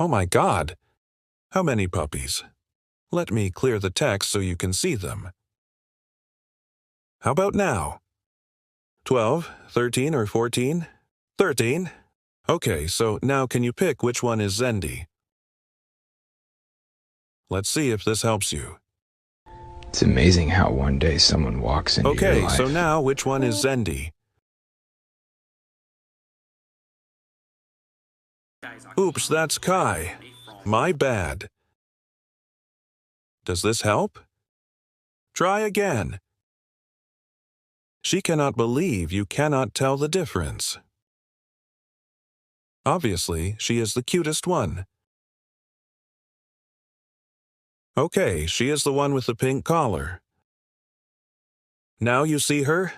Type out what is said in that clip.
Oh my God! How many puppies? Let me clear the text so you can see them. How about now? 12, 13, or 14? 13? Okay, so now can you pick which one is Zendi? Let's see if this helps you. It's amazing how one day someone walks into your Okay, life. so now which one is Zendi? Oops, that's Kai. My bad. Does this help? Try again. She cannot believe you cannot tell the difference. Obviously, she is the cutest one. Okay, she is the one with the pink collar. Now you see her?